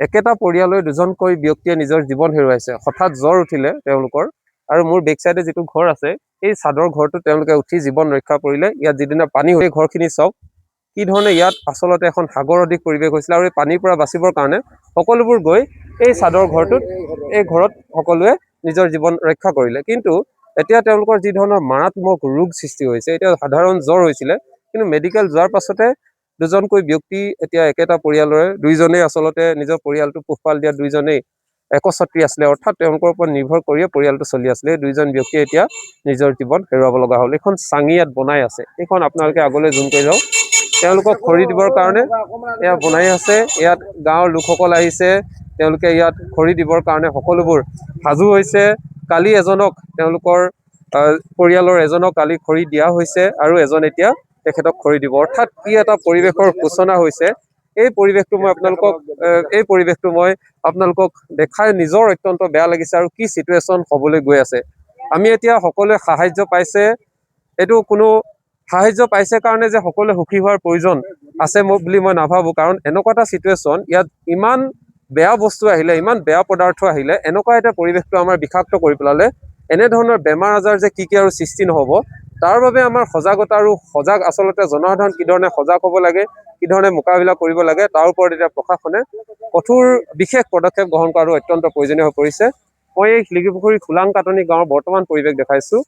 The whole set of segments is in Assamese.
একেটা পৰিয়ালৰ দুজনকৈ ব্যক্তিয়ে নিজৰ জীৱন হেৰুৱাইছে। হঠাৎ জ্বৰ উঠিলে তেওঁলোকৰ, আৰু মোৰ বেক চাইডে যিটো ঘৰ আছে এই চাদৰ ঘৰটোত তেওঁলোকে উঠি জীৱন ৰক্ষা কৰিলে। ইয়াত যিদিনা পানী হৈ ঘৰখিনি চাওক কি ধৰণে ইয়াত আচলতে এখন সাগৰ অধিক পৰিৱেশ হৈছিলে, আৰু এই পানীৰ পৰা বাচিবৰ কাৰণে সকলোবোৰ গৈ এই চাদৰ ঘৰটোত এই ঘৰত সকলোৱে নিজৰ জীৱন ৰক্ষা কৰিলে। কিন্তু এতিয়া তেওঁলোকৰ যি ধৰণৰ মাৰাত্মক ৰোগ সৃষ্টি হৈছে, এতিয়া সাধাৰণ জ্বৰ হৈছিলে কিন্তু মেডিকেল যোৱাৰ পাছতে দুজনকৈ ব্যক্তি এতিয়া একেটা পৰিয়ালৰে, দুইজনেই আচলতে নিজৰ পৰিয়ালটো পোহপাল দিয়া দুইজনেই একছত্ৰী আছিলে, অৰ্থাৎ তেওঁলোকৰ ওপৰত নিৰ্ভৰ কৰিয়ে পৰিয়ালটো চলি আছিলে। এই দুইজন ব্যক্তিয়ে এতিয়া নিজৰ জীৱন হেৰুৱাব লগা হ'ল। এইখন চাঙি ইয়াত বনাই আছে, এইখন আপোনালোকে আগলৈ জুম কৰি যাওক, তেওঁলোকক খৰি দিবৰ কাৰণে এয়া বনাই আছে। ইয়াত গাঁৱৰ লোকসকল আহিছে, তেওঁলোকে ইয়াত খৰি দিবৰ কাৰণে সকলোবোৰ সাজু হৈছে। কালি এজনক তেওঁলোকৰ পৰিয়ালৰ এজনক কালি খৰি দিয়া হৈছে, আৰু এজন এতিয়া তেখেতক খৰি দিব। অৰ্থাৎ কি এটা পৰিৱেশৰ সূচনা হৈছে, এই পৰিৱেশটো মই আপোনালোকক দেখাই নিজৰ অত্যন্ত বেয়া লাগিছে, আৰু কি চিটুৱেশ্যন হ'বলৈ গৈ আছে। আমি এতিয়া সকলোৱে সাহায্য পাইছে, এইটো কোনো সাহায্য পাইছে কাৰণে যে সকলোৱে সুখী হোৱাৰ প্ৰয়োজন আছে বুলি মই নাভাবোঁ। কাৰণ এনেকুৱা এটা চিটুৱেশ্যন, ইয়াত ইমান বেয়া বস্তু আহিলে, ইমান বেয়া পদাৰ্থ আহিলে, এনেকুৱা এটা পৰিৱেশটো আমাৰ বিষাক্ত কৰি পেলালে। এনেধৰণৰ বেমাৰ আজাৰ যে কি আৰু সৃষ্টি নহ'ব, তাৰ বাবে আমাৰ সজাগতা আৰু আচলতে জনসাধাৰণ কি ধৰণে সজাগ হ'ব লাগে, কি ধৰণে মোকাবিলা কৰিব লাগে, তাৰ ওপৰত এতিয়া প্ৰশাসনে কঠোৰ বিশেষ পদক্ষেপ গ্ৰহণ কৰাটো অত্যন্ত প্ৰয়োজনীয় হৈ পৰিছে। মই এই শিলিকিপুখুৰী খোলাং কাটনি গাঁৱৰ বৰ্তমান পৰিৱেশ দেখাইছোঁ।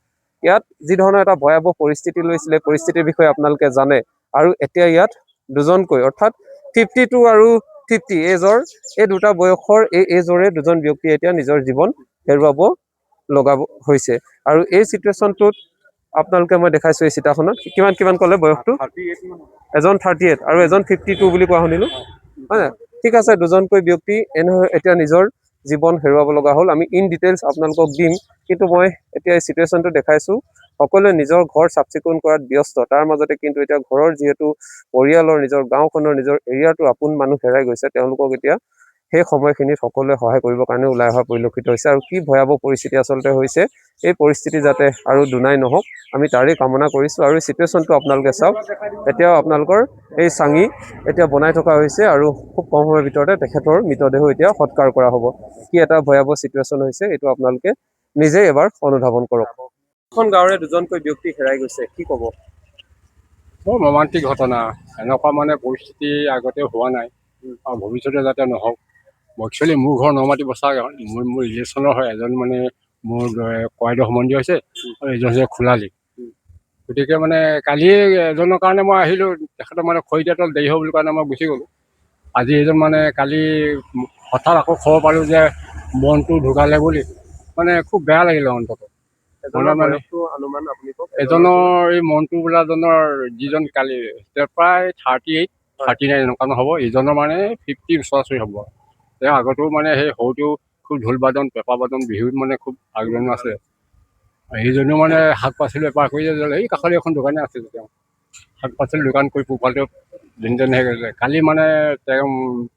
ইয়াত যি ধৰণৰ এটা ভয়াৱহ পৰিস্থিতি লৈছিলে, পৰিস্থিতিৰ বিষয়ে আপোনালোকে জানে, আৰু এতিয়া ইয়াত দুজনকৈ, অৰ্থাৎ 52 আৰু 50 এজৰ, এই দুটা বয়সৰ এজৰে দুজন ব্যক্তিয়ে এতিয়া নিজৰ জীৱন হেৰুৱাব লগা হৈছে। আৰু এই চিটুৱেশ্যনটোত আপোনালোকে মই দেখাইছোঁ এই চিতাখনত কিমান ক'লে বয়সটো, এজন 38 আৰু এজন 52 বুলি কোৱা শুনিলোঁ, হয়। ঠিক আছে, দুজনকৈ ব্যক্তি এতিয়া নিজৰ জীৱন হেৰুৱাব লগা হ'ল। আমি ইন ডিটেইলছ আপোনালোকক দিম, কিন্তু মই এতিয়া এই চিটুৱেশ্যনটো দেখাইছোঁ। সকলোৱে নিজৰ ঘৰ চাফ চিকুণ কৰাত ব্যস্ত, তাৰ মাজতে কিন্তু এতিয়া ঘৰৰ যিহেতু পৰিয়ালৰ, নিজৰ গাঁওখনৰ, নিজৰ এৰিয়াটো আপোন মানুহ হেৰাই গৈছে, তেওঁলোকক এতিয়া সেই সময়খিনিত সকলোৱে সহায় কৰিবৰ কাৰণে ওলাই অহা পৰিলক্ষিত হৈছে। আৰু কি ভয়াৱহ পৰিস্থিতি আচলতে হৈছে, এই পৰিস্থিতি যাতে আৰু দুনাই নহওক, আমি তাৰেই কামনা কৰিছোঁ। আৰু এই চিটুৱেশ্যনটো আপোনালোকে চাওক, এতিয়াও আপোনালোকৰ এই চাঙি এতিয়া বনাই থকা হৈছে, আৰু খুব কম সময়ৰ ভিতৰতে তেখেতৰ মৃতদেহ এতিয়া সৎকাৰ কৰা হ'ব। কি এটা ভয়াৱহ চিটুৱেশ্যন হৈছে, এইটো আপোনালোকে নিজেই এবাৰ অনুধাৱন কৰক। এখন গাঁৱৰে দুজনকৈ ব্যক্তি হেৰাই গৈছে, কি ক'ব? বৰ মৰ্মান্তিক ঘটনা। এনেকুৱা মানে পৰিস্থিতি আগতে হোৱা নাই, আৰু ভৱিষ্যতে যাতে নহওক। একচুৱেলি মোৰ ঘৰ নমাটি বচা গাঁৱত, মোৰ ৰিলেশ্যনৰ হয়। এজন মানে মোৰ কইদেউ সম্বন্ধীয় হৈছে, আৰু এজন হৈছে খোলালি। গতিকে মানে কালি এজনৰ কাৰণে মই আহিলোঁ, তেখেতৰ মানে খৰি দিয়াত দেৰি হ'ব বুলি কাৰণে মই গুচি গ'লোঁ। আজি এজন মানে কালি হঠাৎ আকৌ খবৰ পালোঁ যে মনটো ঢুকালে বুলি, মানে খুব বেয়া লাগিলে অন্তত। এজনৰ এই মনটো বোলাজনৰ যিজন কালি প্ৰায় 38, 39 এনেকুৱা হ'ব। ইজনৰ মানে 50 ওচৰা-ওচৰি হ'ব। তেওঁ আগতেও মানে সেই সৰুতেও খুব ঢোল বাদন, পেঁপা বাদন, বিহুত মানে খুব আগৰণুৱা আছে। এইজনেও মানে শাক পাচলি বেপাৰ কৰি এই কাষতে এখন দোকানে আছিল, তেওঁ শাক পাচলি দোকান কৰি পোহপালটো যেনে গৈছে। কালি মানে তেওঁ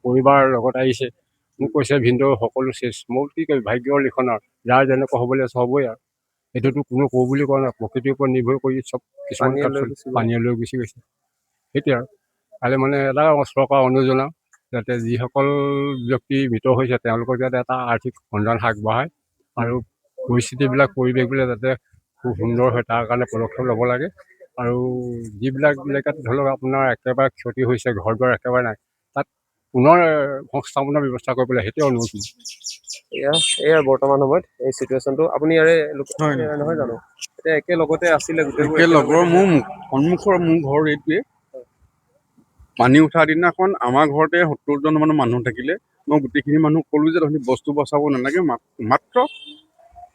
পৰিবাৰৰ লগত আহিছে, মোক কৈছে ভিনদেউ সকলো চেচ। মই কি কৰিম, ভাগ্যৰ লিখন আৰু যাৰ যেনেকুৱা হ'বলৈ আছে হ'বই। আৰু এইটোতো কোনো কওঁ বুলি কোৱা নাই, প্ৰকৃতিৰ ওপৰত নিৰ্ভৰ কৰি চব কিছুমান পানীয়ে লৈ গুচি গৈছে। সেইটোৱে আৰু কালি মানে এটা চৰকাৰ অনুৰোধ জনাওঁ, যাতে যিসকল ব্যক্তি মৃত হৈছে তেওঁলোকক যাতে এটা আৰ্থিক অনুদান আগবঢ়ায়, আৰু পৰিস্থিতিবিলাক পৰিৱেশবিলাক যাতে খুব সুন্দৰ হয়, তাৰ কাৰণে পদক্ষেপ ল'ব লাগে। আৰু যিবিলাক এলেকাত ধৰি লওক আপোনাৰ একেবাৰে ক্ষতি হৈছে, ঘৰ দুৱাৰ একেবাৰে নাই, তাত পুনৰ সংস্থাপনৰ ব্যৱস্থা কৰিব লাগে, সেইটোৱে অনুৰোধ। এয়া বৰ্তমান সময়ত এই চিটুৱেশ্যনটো আপুনি ইয়াৰে নহয় জানো, এতিয়া একেলগতে আছিলে লগৰ মোৰ সন্মুখৰ মোৰ ঘৰ এইটোৱে। পানী উঠা দিনাখন আমাৰ ঘৰতে 70জন মান মানুহ থাকিলে। মই গোটেইখিনি মানুহ ক'লো যে তহঁতি বস্তু বচাব নালাগে, মাত্ৰ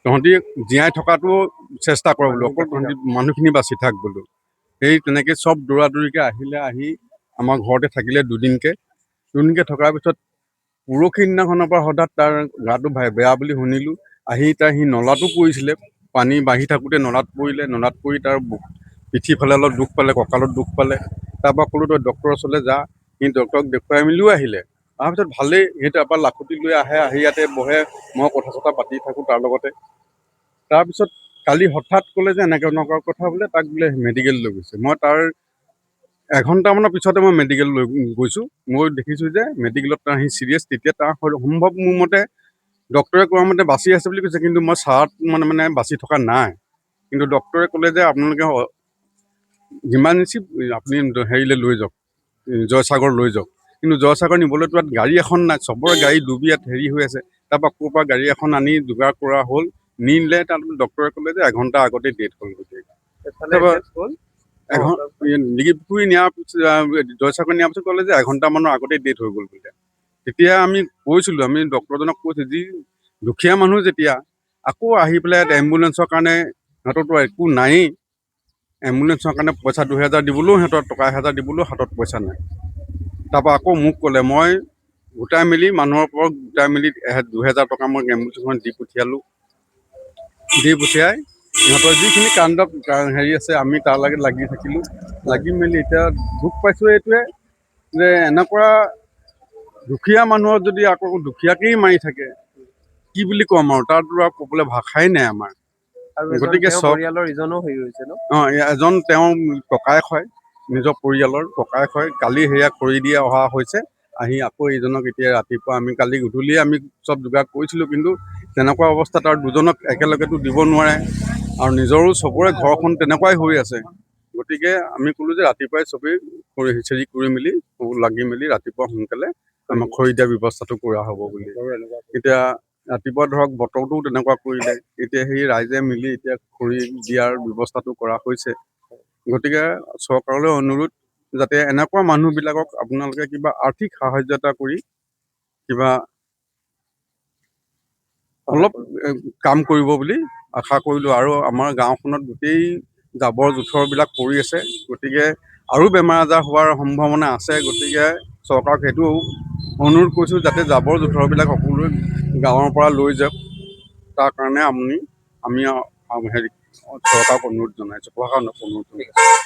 তহঁতি জীয়াই থকাটো চেষ্টা কৰ বোলো, অকল তহঁতি মানুহখিনি বাচি থাক বোলো। সেই তেনেকৈ চব দৌৰা দৌৰিকৈ আহি আমাৰ ঘৰতে থাকিলে দুদিনকৈ থকাৰ পিছত পৰহি দিনাখনৰ পৰা হঠাৎ তাৰ গাটো বেয়া বুলি শুনিলোঁ। আহি সি নলাটো পৰিছিলে, পানী বাঢ়ি থাকোঁতে নলাত পৰিলে। নলাত পৰি তাৰ পিঠিৰ ফালে অলপ দুখ পালে, কঁকালত দুখ পালে। তাৰপৰা ক'লোঁ তই ডক্টৰৰ ওচৰলৈ যা। সি ডক্টৰক দেখুৱাই মেলিও আহিলে। অহাৰ পিছত ভালেই, সেইটো এবাৰ লাখুটি লৈ আহি ইয়াতে বহে, মই কথা চথা পাতি থাকোঁ তাৰ লগতে। তাৰপিছত কালি হঠাৎ ক'লে যে এনেকুৱা কথা বোলে, তাক বোলে মেডিকেল লৈ গৈছে। মই তাৰ এঘণ্টামানৰ পিছতে মই মেডিকেল লৈ গৈছোঁ। মই দেখিছোঁ যে মেডিকেলত সি চিৰিয়াছ। তেতিয়া তাৰ সম্ভৱ মোৰ মতে ডক্টৰে কোৱা মতে বাচি আছে বুলি কৈছে, কিন্তু মই চাৰত মানে বাচি থকা নাই। কিন্তু ডক্টৰে ক'লে যে আপোনালোকে ইমাৰ্জেঞ্চি আপুনি হেৰিলৈ লৈ যাওক, জয়সাগৰ লৈ যাওক। কিন্তু জয়সাগৰ নিবলৈতো ইয়াত গাড়ী এখন নাই, চবৰে গাড়ী ডুবি ইয়াত হেৰি হৈ আছে। তাৰপৰা ক'ৰ পৰা গাড়ী এখন আনি যোগাৰ কৰা হ'ল, নিলে। তাত ডক্টৰে ক'লে যে এঘণ্টা আগতেই ডেথ হ'ল গোটেই। ডিগিপুখুৰী নিয়াৰ পিছত জয়সাগৰ নিয়াৰ পিছত ক'লে যে এঘণ্টামানৰ আগতেই ডেথ হৈ গ'ল বুলি। তেতিয়া আমি কৈছিলোঁ, আমি ডক্টৰজনক কৈছোঁ, যি দুখীয়া মানুহ যেতিয়া আকৌ আহি পেলাই ইয়াত এম্বুলেঞ্চৰ কাৰণে সিহঁতৰতো একো নায়েই। এম্বুলেঞ্চৰ কাৰণে পইচা 2000 দিবলৈও সিহঁতৰ টকা 1000 দিবলৈও হাতত পইচা নাই। তাৰপৰা আকৌ মোক ক'লে, মই গোটাই মেলি মানুহৰ পৰা গোটাই মেলি 2000 টকা মই এম্বুলেঞ্চখন দি পঠিয়ালোঁ। দি পঠিয়াই সিহঁতৰ যিখিনি কাণ্ডত হেৰি আছে আমি তাৰ লগত লাগি থাকিলোঁ। লাগি মেলি এতিয়া দুখ পাইছোঁ এইটোৱে যে এনেকুৱা দুখীয়া মানুহৰ যদি আকৌ দুখীয়াকেই মাৰি থাকে, কি বুলি ক'ম আৰু, তাৰতো আৰু ক'বলৈ ভাষাই নাই আমাৰ। গতিকে পৰিয়ালৰ ইজনো হেৰি হৈছে ন? এজন তেওঁ ককায়েক হয়, নিজৰ পৰিয়ালৰ ককায়েক হয়। কালি সেয়া খৰি দিয়ে অহা হৈছে। আহি আকৌ এইজনক এতিয়া ৰাতিপুৱা আমি কালি গধূলিয়ে আমি চব যোগাৰ কৰিছিলোঁ, কিন্তু তেনেকুৱা অৱস্থাত আৰু দুজনক একেলগেতো দিব নোৱাৰে। আৰু নিজৰো চবৰে ঘৰখন তেনেকুৱাই হৈ আছে। গতিকে আমি ক'লোঁ যে ৰাতিপুৱাই চবেই হেৰি কৰি মেলি লাগি মেলি ৰাতিপুৱা সোনকালে আমাক খৰি দিয়াৰ ব্যৱস্থাটো কৰা হ'ব বুলি। এতিয়া ৰাতিপুৱা ধৰক বতৰটোও তেনেকুৱা কৰিলে। এতিয়া সেই ৰাইজে মিলি এতিয়া খৰি দিয়াৰ ব্যৱস্থাটো কৰা হৈছে। গতিকে চৰকাৰলৈ অনুৰোধ, যাতে এনেকুৱা মানুহবিলাকক আপোনালোকে কিবা আৰ্থিক সাহাৰ্য এটা কৰি কিবা অলপ কাম কৰিব বুলি আশা কৰিলোঁ। আৰু আমাৰ গাঁওখনত গোটেই জাবৰ জোঁথৰবিলাক পৰি আছে। গতিকে আৰু বেমাৰ আজাৰ হোৱাৰ সম্ভাৱনা আছে। গতিকে চৰকাৰক সেইটো অনুৰোধ কৰিছোঁ, যাতে জাবৰ জোঁথৰবিলাক সকলোৱে গাঁৱৰ পৰা লৈ যাওক। তাৰ কাৰণে আমি হেৰি চৰকাৰক অনুৰোধ জনাইছোঁ, প্ৰশাসনক অনুৰোধ জনাইছোঁ।